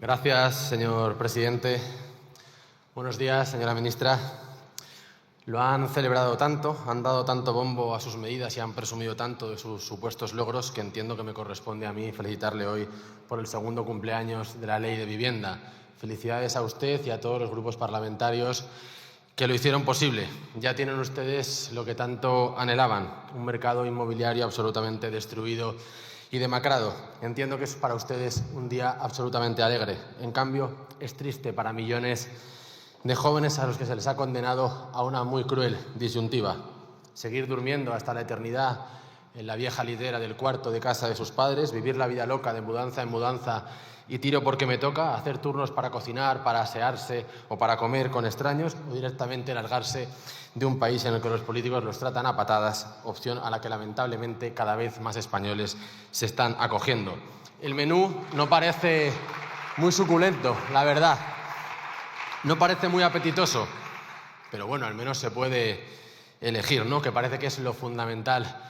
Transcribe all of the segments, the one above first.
Gracias, señor presidente. Buenos días, señora ministra. Lo han celebrado tanto, han dado tanto bombo a sus medidas y han presumido tanto de sus supuestos logros que entiendo que me corresponde a mí felicitarle hoy por el segundo cumpleaños de la Ley de Vivienda. Felicidades a usted y a todos los grupos parlamentarios que lo hicieron posible. Ya tienen ustedes lo que tanto anhelaban, un mercado inmobiliario absolutamente destruido y demacrado. Entiendo que es para ustedes un día absolutamente alegre. En cambio, es triste para millones de jóvenes a los que se les ha condenado a una muy cruel disyuntiva. Seguir durmiendo hasta la eternidad en la vieja litera del cuarto de casa de sus padres, vivir la vida loca de mudanza en mudanza y tiro porque me toca, hacer turnos para cocinar, para asearse o para comer con extraños, o directamente largarse de un país en el que los políticos los tratan a patadas, opción a la que lamentablemente cada vez más españoles se están acogiendo. El menú no parece muy suculento, la verdad. No parece muy apetitoso, pero bueno, al menos se puede elegir, ¿no? Que parece que es lo fundamental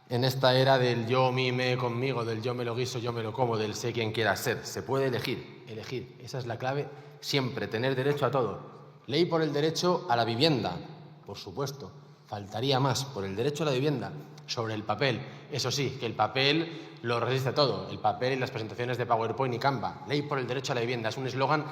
en esta era del yo, mí, me, conmigo, del yo me lo guiso, yo me lo como, del sé quién quiera ser. Se puede elegir, elegir. Esa es la clave siempre, tener derecho a todo. Ley por el derecho a la vivienda, por supuesto. Faltaría más, por el derecho a la vivienda, sobre el papel. Eso sí, que el papel lo resiste todo. El papel y las presentaciones de PowerPoint y Canva. Ley por el derecho a la vivienda. Es un eslogan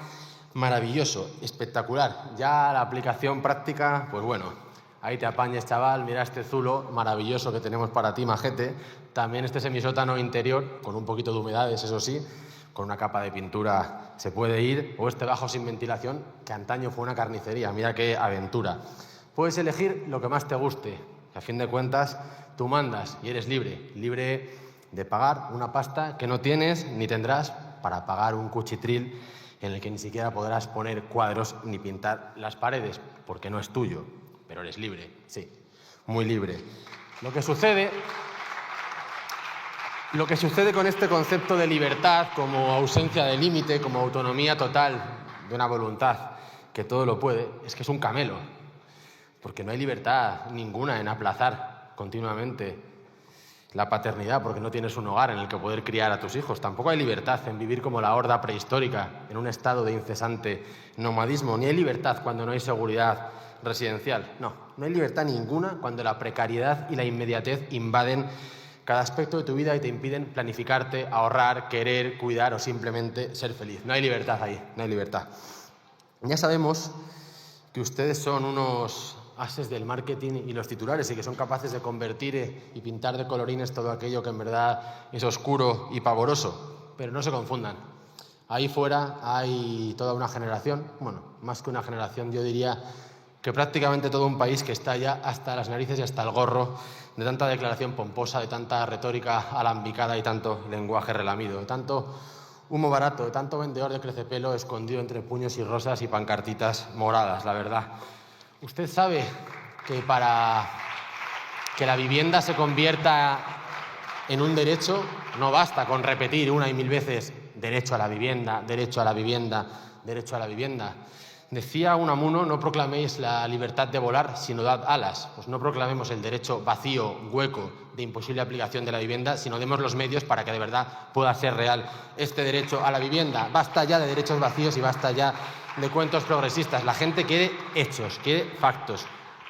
maravilloso, espectacular. Ya la aplicación práctica, pues bueno, ahí te apañes, chaval, mira este zulo maravilloso que tenemos para ti, majete. También este semisótano interior, con un poquito de humedades, eso sí, con una capa de pintura se puede ir, o este bajo sin ventilación, que antaño fue una carnicería, mira qué aventura. Puedes elegir lo que más te guste, que a fin de cuentas tú mandas y eres libre, libre de pagar una pasta que no tienes ni tendrás para pagar un cuchitril en el que ni siquiera podrás poner cuadros ni pintar las paredes, porque no es tuyo, pero eres libre, sí, muy libre. Lo que sucede con este concepto de libertad como ausencia de límite, como autonomía total de una voluntad que todo lo puede, es que es un camelo, porque no hay libertad ninguna en aplazar continuamente la paternidad porque no tienes un hogar en el que poder criar a tus hijos. Tampoco hay libertad en vivir como la horda prehistórica, en un estado de incesante nomadismo. Ni hay libertad cuando no hay seguridad residencial. No hay libertad ninguna cuando la precariedad y la inmediatez invaden cada aspecto de tu vida y te impiden planificarte, ahorrar, querer, cuidar o simplemente ser feliz. No hay libertad ahí, no hay libertad. Ya sabemos que ustedes son unos ases del marketing y los titulares y que son capaces de convertir y pintar de colorines todo aquello que en verdad es oscuro y pavoroso. Pero no se confundan. Ahí fuera hay toda una generación, bueno, más que una generación, yo diría que prácticamente todo un país que está ya hasta las narices y hasta el gorro de tanta declaración pomposa, de tanta retórica alambicada y tanto lenguaje relamido, de tanto humo barato, de tanto vendedor de crecepelo escondido entre puños y rosas y pancartitas moradas, la verdad. Usted sabe que para que la vivienda se convierta en un derecho no basta con repetir una y mil veces derecho a la vivienda, derecho a la vivienda, derecho a la vivienda. Decía Unamuno, no proclaméis la libertad de volar, sino dad alas. Pues no proclamemos el derecho vacío, hueco, de imposible aplicación de la vivienda, sino demos los medios para que de verdad pueda ser real este derecho a la vivienda. Basta ya de derechos vacíos y basta ya de cuentos progresistas. La gente quiere hechos, quiere factos.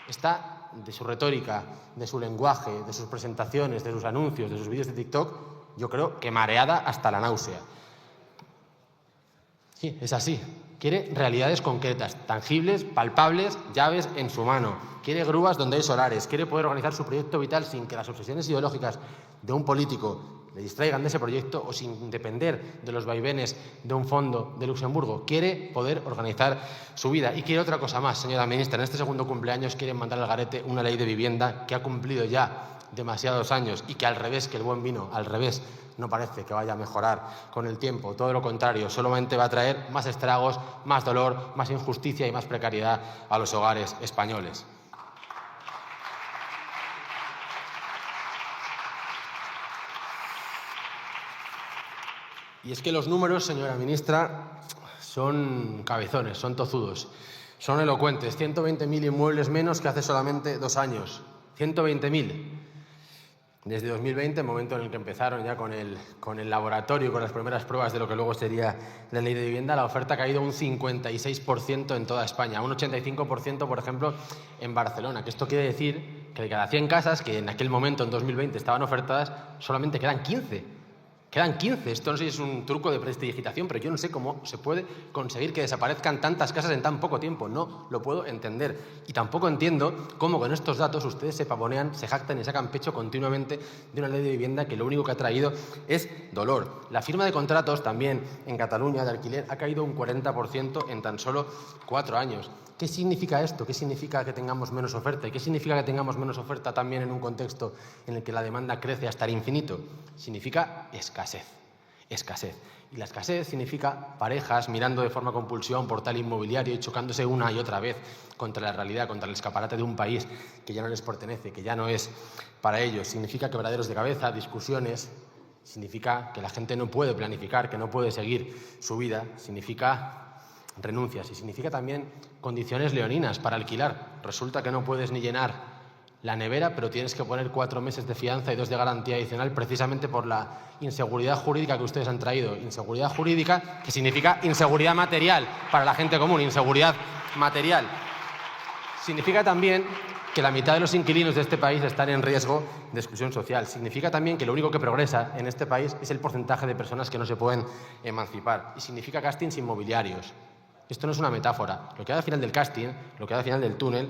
Está de su retórica, de su lenguaje, de sus presentaciones, de sus anuncios, de sus vídeos de TikTok, yo creo que mareada hasta la náusea. Sí, es así. Quiere realidades concretas, tangibles, palpables, llaves en su mano. Quiere grúas donde hay solares. Quiere poder organizar su proyecto vital sin que las obsesiones ideológicas de un político le distraigan de ese proyecto o sin depender de los vaivenes de un fondo de Luxemburgo. Quiere poder organizar su vida. Y quiere otra cosa más, señora ministra. En este segundo cumpleaños quieren mandar al garete una ley de vivienda que ha cumplido ya demasiados años y que al revés que el buen vino, al revés, no parece que vaya a mejorar con el tiempo. Todo lo contrario, solamente va a traer más estragos, más dolor, más injusticia y más precariedad a los hogares españoles. Y es que los números, señora ministra, son cabezones, son tozudos, son elocuentes. 120.000 inmuebles menos que hace solamente 2 años. 120.000. Desde 2020, momento en el que empezaron ya con el laboratorio, con las primeras pruebas de lo que luego sería la ley de vivienda, la oferta ha caído un 56% en toda España, un 85%, por ejemplo, en Barcelona. Que esto quiere decir que de cada 100 casas que en aquel momento, en 2020, estaban ofertadas, solamente quedan 15. Quedan 15. Esto no sé si es un truco de prestidigitación, pero yo no sé cómo se puede conseguir que desaparezcan tantas casas en tan poco tiempo. No lo puedo entender. Y tampoco entiendo cómo con estos datos ustedes se pavonean, se jactan y sacan pecho continuamente de una ley de vivienda que lo único que ha traído es dolor. La firma de contratos también en Cataluña de alquiler ha caído un 40% en tan solo 4 años. ¿Qué significa esto? ¿Qué significa que tengamos menos oferta? ¿Y qué significa que tengamos menos oferta también en un contexto en el que la demanda crece hasta el infinito? Significa escasez. Escasez. Y la escasez significa parejas mirando de forma compulsiva un portal inmobiliario y chocándose una y otra vez contra la realidad, contra el escaparate de un país que ya no les pertenece, que ya no es para ellos. Significa quebraderos de cabeza, discusiones. Significa que la gente no puede planificar, que no puede seguir su vida. Significa renuncias y significa también condiciones leoninas para alquilar. Resulta que no puedes ni llenar la nevera, pero tienes que poner 4 meses de fianza y 2 de garantía adicional precisamente por la inseguridad jurídica que ustedes han traído. Inseguridad jurídica que significa inseguridad material para la gente común, inseguridad material. Significa también que la mitad de los inquilinos de este país están en riesgo de exclusión social. Significa también que lo único que progresa en este país es el porcentaje de personas que no se pueden emancipar. Y significa castings inmobiliarios. Esto no es una metáfora. Lo que hay al final del casting, lo que hay al final del túnel,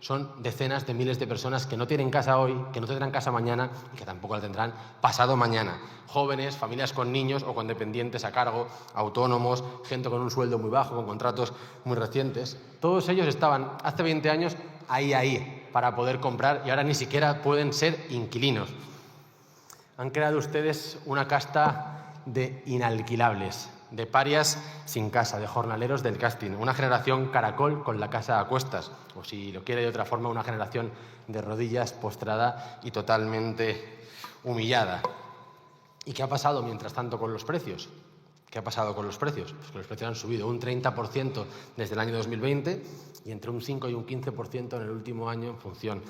son decenas de miles de personas que no tienen casa hoy, que no tendrán casa mañana y que tampoco la tendrán pasado mañana. Jóvenes, familias con niños o con dependientes a cargo, autónomos, gente con un sueldo muy bajo, con contratos muy recientes. Todos ellos estaban hace 20 años ahí, para poder comprar y ahora ni siquiera pueden ser inquilinos. Han creado ustedes una casta de inalquilables, de parias sin casa, de jornaleros del casting, una generación caracol con la casa a cuestas, o si lo quiere de otra forma, una generación de rodillas postrada y totalmente humillada. ¿Y qué ha pasado mientras tanto con los precios? ¿Qué ha pasado con los precios? Pues que los precios han subido un 30% desde el año 2020 y entre un 5 y un 15% en el último año en función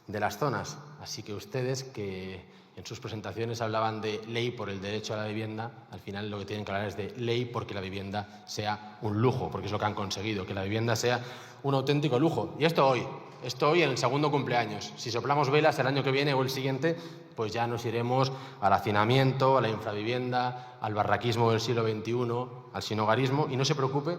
de las zonas. Así que ustedes, que en sus presentaciones hablaban de ley por el derecho a la vivienda, al final lo que tienen que hablar es de ley porque la vivienda sea un lujo, porque es lo que han conseguido, que la vivienda sea un auténtico lujo. Y esto hoy en el segundo cumpleaños. Si soplamos velas el año que viene o el siguiente, pues ya nos iremos al hacinamiento, a la infravivienda, al barraquismo del siglo XXI, al sinhogarismo. Y no se preocupe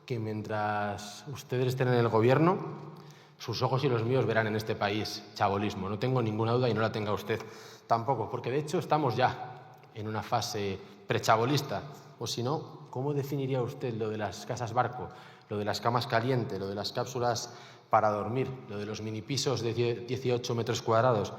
que mientras ustedes estén en el gobierno, sus ojos y los míos verán en este país chabolismo. No tengo ninguna duda y no la tenga usted tampoco, porque de hecho estamos ya en una fase prechabolista. O si no, ¿cómo definiría usted lo de las casas barco, lo de las camas caliente, lo de las cápsulas para dormir, lo de los minipisos de 18 metros cuadrados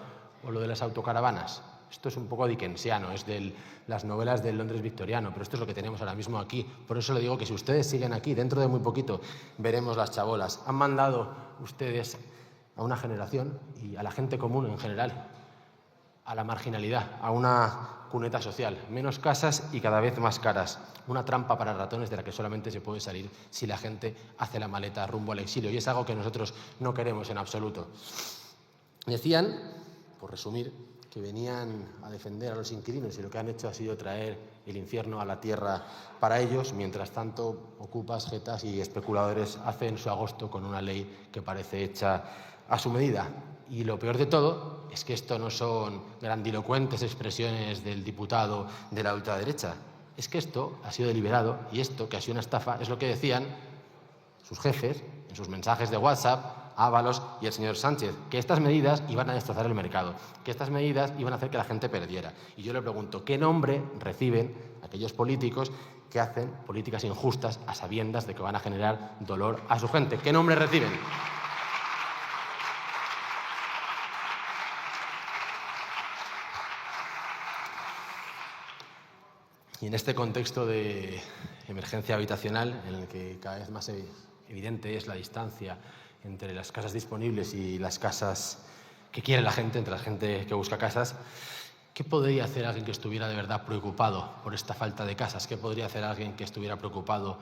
o lo de las autocaravanas? Esto es un poco dickensiano, es de las novelas del Londres victoriano, pero esto es lo que tenemos ahora mismo aquí. Por eso le digo que si ustedes siguen aquí, dentro de muy poquito veremos las chabolas. Han mandado ustedes a una generación y a la gente común en general a la marginalidad, a una cuneta social. Menos casas y cada vez más caras. Una trampa para ratones de la que solamente se puede salir si la gente hace la maleta rumbo al exilio. Y es algo que nosotros no queremos en absoluto. Decían, por resumir, que venían a defender a los inquilinos y lo que han hecho ha sido traer el infierno a la tierra para ellos. Mientras tanto, ocupas, jetas y especuladores hacen su agosto con una ley que parece hecha a su medida. Y lo peor de todo es que esto no son grandilocuentes expresiones del diputado de la ultraderecha. Es que esto ha sido deliberado y esto, que ha sido una estafa, es lo que decían sus jefes en sus mensajes de WhatsApp, Ábalos y el señor Sánchez, que estas medidas iban a destrozar el mercado, que estas medidas iban a hacer que la gente perdiera. Y yo le pregunto, ¿qué nombre reciben aquellos políticos que hacen políticas injustas a sabiendas de que van a generar dolor a su gente? ¿Qué nombre reciben? Y en este contexto de emergencia habitacional, en el que cada vez más evidente es la distancia entre las casas disponibles y las casas que quiere la gente, entre la gente que busca casas, ¿qué podría hacer alguien que estuviera de verdad preocupado por esta falta de casas? ¿Qué podría hacer alguien que estuviera preocupado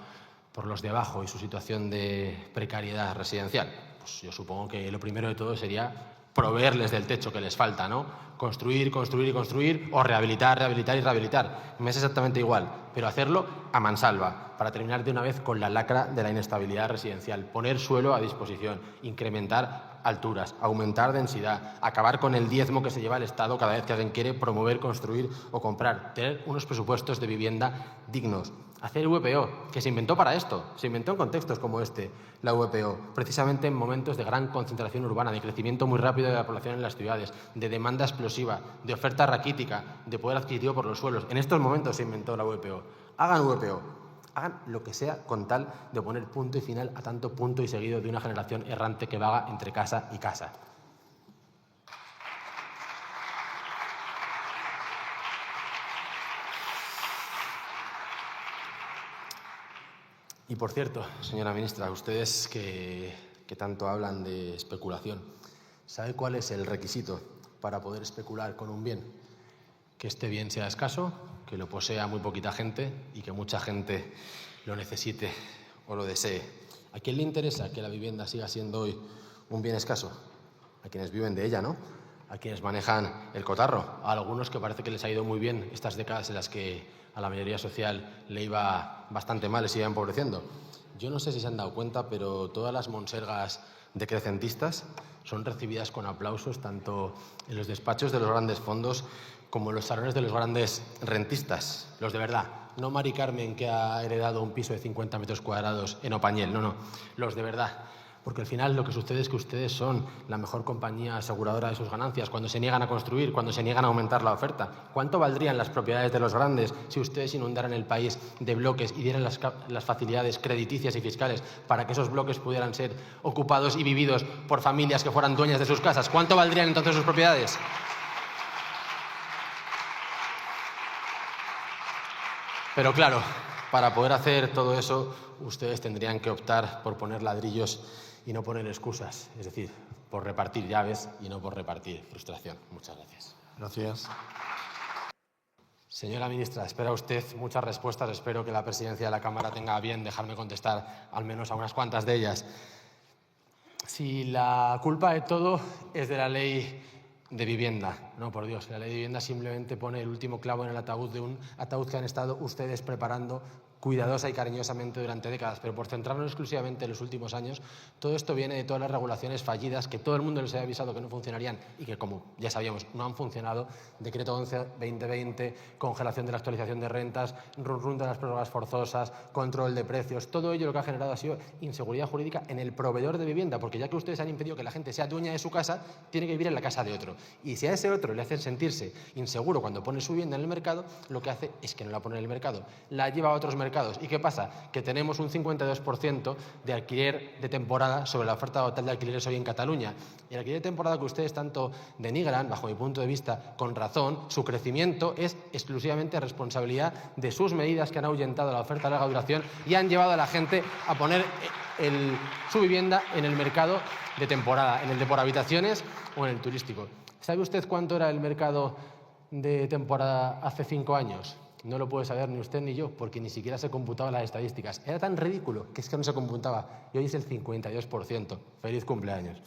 por los de abajo y su situación de precariedad residencial? Pues yo supongo que lo primero de todo sería proveerles del techo que les falta, ¿no? Construir, construir y construir, o rehabilitar, rehabilitar y rehabilitar. Me es exactamente igual, pero hacerlo a mansalva, para terminar de una vez con la lacra de la inestabilidad residencial, poner suelo a disposición, incrementar alturas, aumentar densidad, acabar con el diezmo que se lleva el Estado cada vez que alguien quiere promover, construir o comprar, tener unos presupuestos de vivienda dignos. Hacer VPO, que se inventó para esto, se inventó en contextos como este, la VPO, precisamente en momentos de gran concentración urbana, de crecimiento muy rápido de la población en las ciudades, de demanda explosiva, de oferta raquítica, de poder adquisitivo por los suelos. En estos momentos se inventó la VPO. Hagan VPO, hagan lo que sea con tal de poner punto y final a tanto punto y seguido de una generación errante que vaga entre casa y casa. Y por cierto, señora ministra, ustedes que tanto hablan de especulación, ¿sabe cuál es el requisito para poder especular con un bien? Que este bien sea escaso, que lo posea muy poquita gente y que mucha gente lo necesite o lo desee. ¿A quién le interesa que la vivienda siga siendo hoy un bien escaso? A quienes viven de ella, ¿no? A quienes manejan el cotarro, a algunos que parece que les ha ido muy bien estas décadas en las que a la mayoría social le iba bastante mal y se iba empobreciendo. Yo no sé si se han dado cuenta, pero todas las monsergas decrecentistas son recibidas con aplausos tanto en los despachos de los grandes fondos como en los salones de los grandes rentistas, los de verdad. No Mari Carmen, que ha heredado un piso de 50 metros cuadrados en Opañel, no, los de verdad. Porque al final lo que sucede es que ustedes son la mejor compañía aseguradora de sus ganancias cuando se niegan a construir, cuando se niegan a aumentar la oferta. ¿Cuánto valdrían las propiedades de los grandes si ustedes inundaran el país de bloques y dieran las facilidades crediticias y fiscales para que esos bloques pudieran ser ocupados y vividos por familias que fueran dueñas de sus casas? ¿Cuánto valdrían entonces sus propiedades? Pero claro, para poder hacer todo eso, ustedes tendrían que optar por poner ladrillos y no poner excusas, es decir, por repartir llaves y no por repartir frustración. Muchas gracias. Gracias. Señora ministra, espera usted muchas respuestas. Espero que la presidencia de la Cámara tenga a bien dejarme contestar al menos a unas cuantas de ellas. Si la culpa de todo es de la ley de vivienda, no, por Dios, la ley de vivienda simplemente pone el último clavo en el ataúd de un ataúd que han estado ustedes preparando cuidadosa y cariñosamente durante décadas, pero por centrarnos exclusivamente en los últimos años, todo esto viene de todas las regulaciones fallidas que todo el mundo les había avisado que no funcionarían y que, como ya sabíamos, no han funcionado. Decreto 11/2020, congelación de la actualización de rentas, run de las prórrogas forzosas, control de precios, todo ello lo que ha generado ha sido inseguridad jurídica en el proveedor de vivienda, porque ya que ustedes han impedido que la gente sea dueña de su casa, tiene que vivir en la casa de otro. Y si a ese otro le hacen sentirse inseguro cuando pone su vivienda en el mercado, lo que hace es que no la pone en el mercado, la lleva a otros mercados. ¿Y qué pasa? Que tenemos un 52% de alquiler de temporada sobre la oferta total de alquileres hoy en Cataluña. Y el alquiler de temporada que ustedes tanto denigran, bajo mi punto de vista, con razón, su crecimiento es exclusivamente responsabilidad de sus medidas que han ahuyentado la oferta de larga duración y han llevado a la gente a poner su vivienda en el mercado de temporada, en el de por habitaciones o en el turístico. ¿Sabe usted cuánto era el mercado de temporada hace 5 años? No lo puede saber ni usted ni yo, porque ni siquiera se computaban las estadísticas. Era tan ridículo que es que no se computaba. Y hoy es el 52%. ¡Feliz cumpleaños!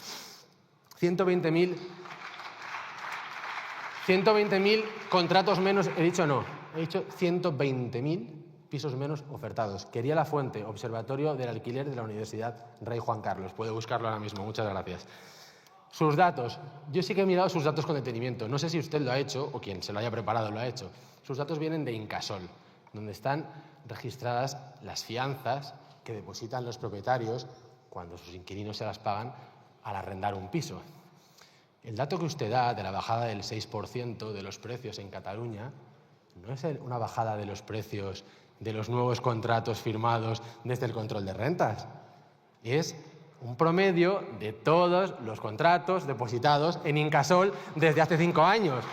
120.000 contratos menos, he dicho no, he dicho 120.000 pisos menos ofertados. Quería la fuente, Observatorio del Alquiler de la Universidad Rey Juan Carlos. Puede buscarlo ahora mismo. Muchas gracias. Sus datos. Yo sí que he mirado sus datos con detenimiento. No sé si usted lo ha hecho o quien se lo haya preparado lo ha hecho. Sus datos vienen de Incasol, donde están registradas las fianzas que depositan los propietarios cuando sus inquilinos se las pagan al arrendar un piso. El dato que usted da de la bajada del 6% de los precios en Cataluña no es una bajada de los precios de los nuevos contratos firmados desde el control de rentas. Es un promedio de todos los contratos depositados en Incasol desde hace 5 años.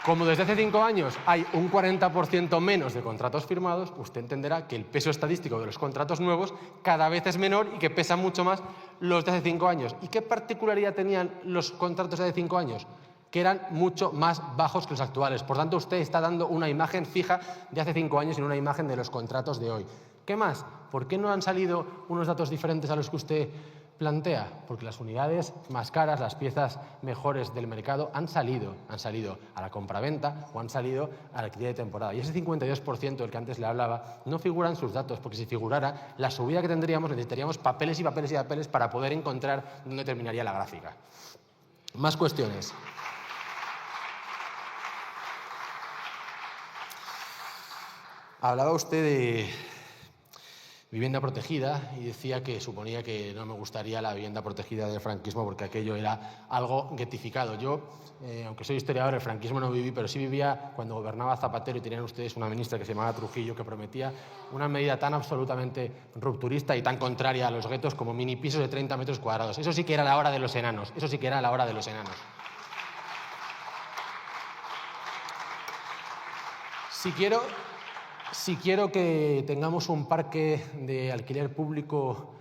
Como desde hace 5 años hay un 40% menos de contratos firmados, usted entenderá que el peso estadístico de los contratos nuevos cada vez es menor y que pesan mucho más los de hace 5 años. ¿Y qué particularidad tenían los contratos de hace 5 años? Que eran mucho más bajos que los actuales. Por tanto, usted está dando una imagen fija de hace 5 años y no una imagen de los contratos de hoy. ¿Qué más? ¿Por qué no han salido unos datos diferentes a los que usted plantea? Porque las unidades más caras, las piezas mejores del mercado han salido a la compraventa o han salido al alquiler de temporada. Y ese 52% del que antes le hablaba no figura en sus datos, porque si figurara, la subida que tendríamos, necesitaríamos papeles y papeles y papeles para poder encontrar dónde terminaría la gráfica. Más cuestiones. Hablaba usted de vivienda protegida y decía que suponía que no me gustaría la vivienda protegida del franquismo porque aquello era algo guetificado. Yo, aunque soy historiador, el franquismo no viví, pero sí vivía cuando gobernaba Zapatero y tenían ustedes una ministra que se llamaba Trujillo, que prometía una medida tan absolutamente rupturista y tan contraria a los guetos como mini pisos de 30 metros cuadrados. Eso sí que era la hora de los enanos. Eso sí que era la hora de los enanos. Si quiero que tengamos un parque de alquiler público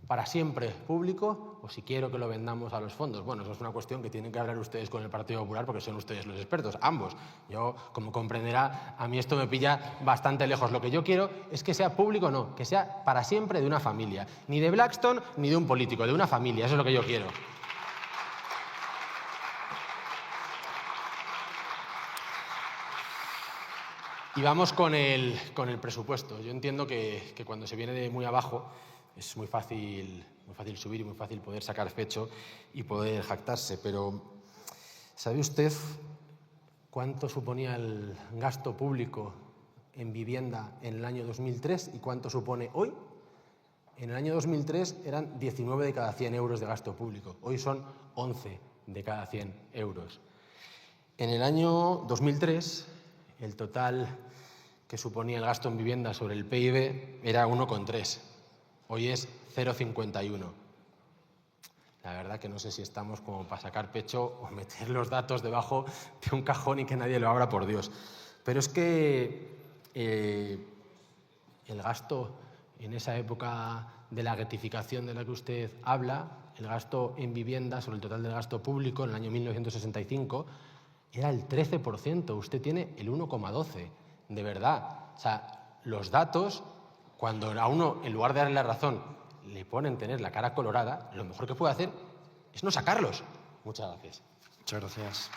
para siempre público o si quiero que lo vendamos a los fondos. Bueno, eso es una cuestión que tienen que hablar ustedes con el Partido Popular porque son ustedes los expertos, ambos. Yo, como comprenderá, a mí esto me pilla bastante lejos. Lo que yo quiero es que sea público, no, que sea para siempre de una familia. Ni de Blackstone ni de un político, de una familia. Eso es lo que yo quiero. Y vamos con el presupuesto. Yo entiendo que cuando se viene de muy abajo es muy fácil subir y muy fácil poder sacar pecho y poder jactarse. Pero ¿sabe usted cuánto suponía el gasto público en vivienda en el año 2003 y cuánto supone hoy? En el año 2003 eran 19 de cada 100 euros de gasto público. Hoy son 11 de cada 100 euros. En el año 2003... el total que suponía el gasto en vivienda sobre el PIB era 1,3. Hoy es 0,51. La verdad que no sé si estamos como para sacar pecho o meter los datos debajo de un cajón y que nadie lo abra, por Dios. Pero es que el gasto en esa época de la guetificación de la que usted habla, el gasto en vivienda sobre el total del gasto público en el año 1965, era el 13%, usted tiene el 1,12%. De verdad, o sea, los datos, cuando a uno, en lugar de darle la razón, le ponen tener la cara colorada, lo mejor que puede hacer es no sacarlos. Muchas gracias. Muchas gracias.